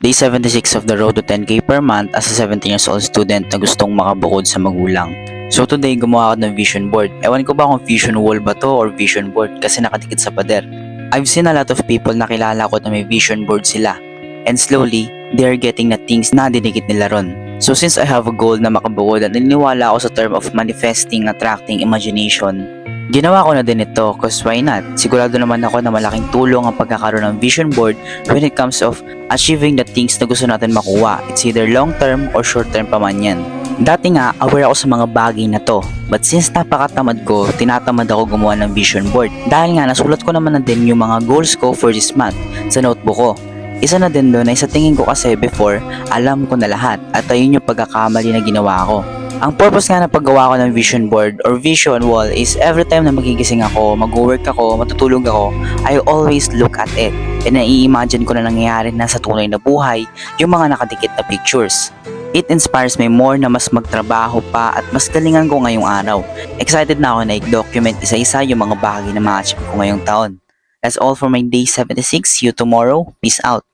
Day 76 of the road to 10k per month as a 17 years old student na gustong makabukod sa magulang. So today, gumawa ako ng vision board. Ewan ko ba kung vision wall ba to or vision board kasi nakadikit sa pader. I've seen a lot of people na kilala ko na may vision board sila. And slowly, they are getting na things na dinikit nila ron. So since I have a goal na makabukod at naniniwala ako sa term of manifesting, attracting, imagination, ginawa ko na din ito cause why not? Sigurado naman ako na malaking tulong ang pagkakaroon ng vision board when it comes of achieving the things na gusto natin makuha. It's either long term or short term pa man yan. Dati nga, aware ako sa mga bagay na to. But since napakatamad ko, tinatamad ako gumawa ng vision board. Dahil nga, nasulat ko naman na din yung mga goals ko for this month sa notebook ko. Isa na din doon ay sa tingin ko kasi before, alam ko na lahat at ayun yung pagkakamali na ginawa ko. Ang purpose nga ng paggawa ko ng vision board or vision wall is every time na magigising ako, mag-work ako, matutulog ako, I always look at it. And nai-imagine ko na nangyayari na sa tunay na buhay yung mga nakadikit na pictures. It inspires me more na mas magtrabaho pa at mas galingan ko ngayong araw. Excited na ako na i-document isa-isa yung mga bagay na ma-achieve ko ngayong taon. That's all for my day 76. See you tomorrow. Peace out.